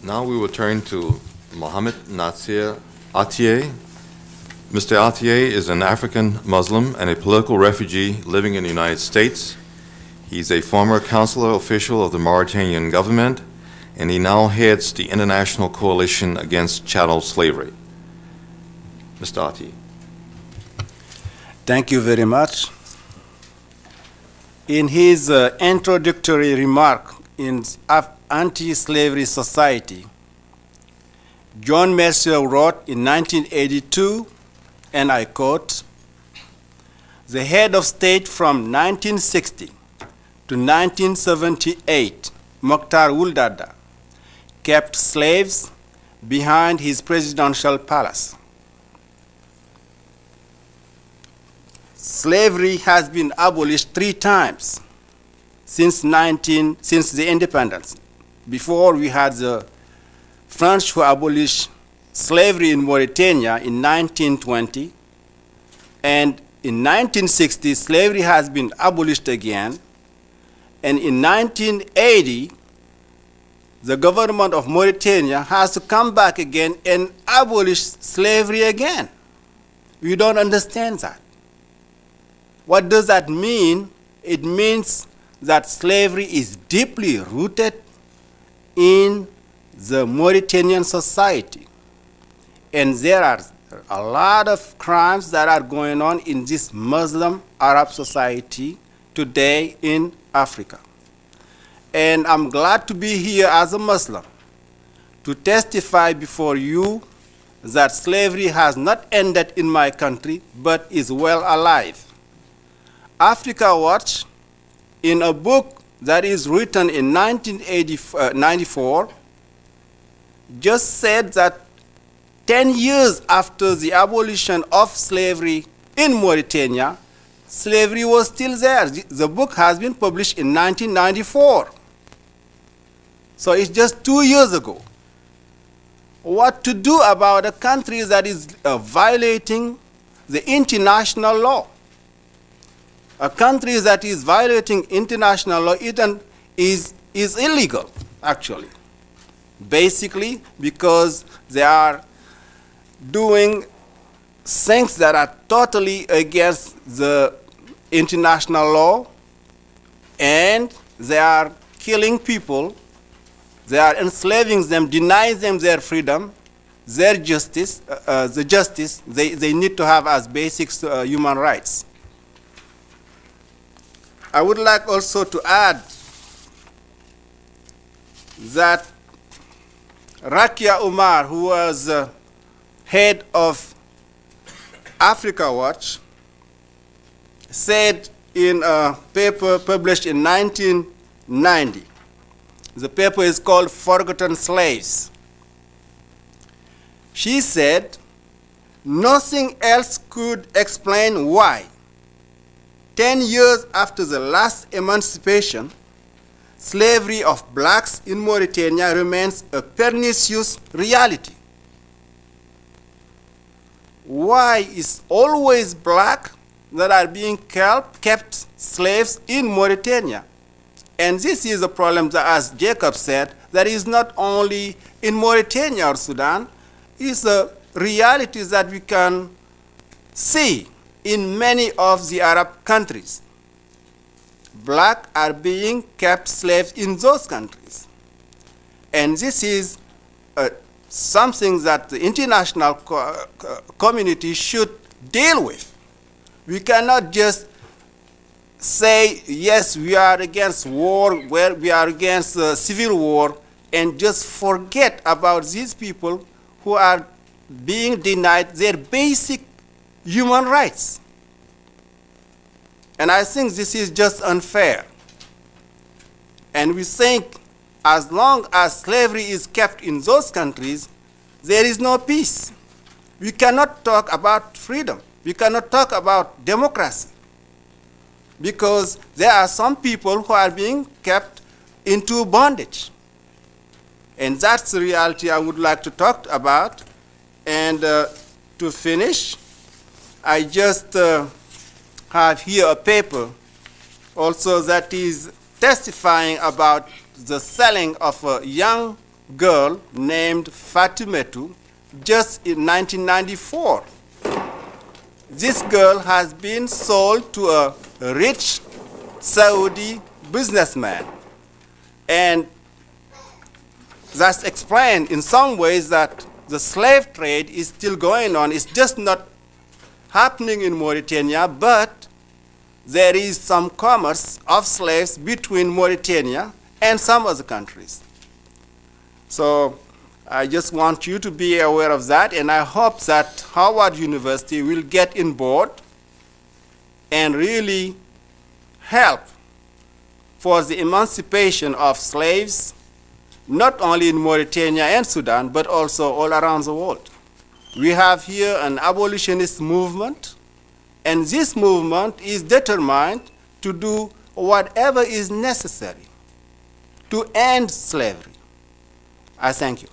Now we will turn to Mohamed Nacir Athie. Mr. Athie is an African Muslim and a political refugee living in the United States. He's a former consular official of the Mauritanian government, and he now heads the International Coalition Against Chattel Slavery. Mr. Athie. Thank you very much. In his introductory remark in Anti-Slavery Society, John Nacir wrote in 1982, and I quote, "The head of state from 1960 to 1978, Mokhtar Ould Daddah, kept slaves behind his presidential palace. Slavery has been abolished 3 times since the independence. Before, we had the French who abolished slavery in Mauritania in 1920, and in 1960, slavery has been abolished again, and in 1980, the government of Mauritania has to come back again and abolish slavery again. We don't understand that. What does that mean? It means that slavery is deeply rooted in the Mauritanian society. And there are a lot of crimes that are going on in this Muslim Arab society today in Africa. And I'm glad to be here as a Muslim to testify before you that slavery has not ended in my country, but is well alive. Africa Watch, in a book that is written in 1994, just said that 10 years after the abolition of slavery in Mauritania, slavery was still there. The book has been published in 1994. So it's just 2 years ago. What to do about a country that is violating the international law? A country that is violating international law is illegal, actually. Basically, because they are doing things that are totally against the international law, and they are killing people, they are enslaving them, denying them their freedom, their justice, the justice they need to have as basic human rights. I would like also to add that Rakia Umar, who was head of Africa Watch, said in a paper published in 1990, the paper is called Forgotten Slaves. She said, "Nothing else could explain why 10 years after the last emancipation, slavery of blacks in Mauritania remains a pernicious reality. Why is always black that are being kept slaves in Mauritania?" And this is a problem that, as Jacob said, that is not only in Mauritania or Sudan, it's a reality that we can see in many of the Arab countries. Black are being kept slaves in those countries. And this is something that the international community should deal with. We cannot just say, yes, we are against war, where we are against civil war, and just forget about these people who are being denied their basic human rights. And I think this is just unfair. And we think as long as slavery is kept in those countries, there is no peace. We cannot talk about freedom. We cannot talk about democracy. Because there are some people who are being kept into bondage. And that's the reality I would like to talk about. And to finish, I just have here a paper also that is testifying about the selling of young girl named Fatumetu just in 1994. This girl has been sold to a rich Saudi businessman. And that's explained in some ways that the slave trade is still going on. It's just not happening in Mauritania, but there is some commerce of slaves between Mauritania and some other countries. So I just want you to be aware of that, and I hope that Howard University will get in board and really help for the emancipation of slaves, not only in Mauritania and Sudan, but also all around the world. We have here an abolitionist movement, and this movement is determined to do whatever is necessary to end slavery. I thank you.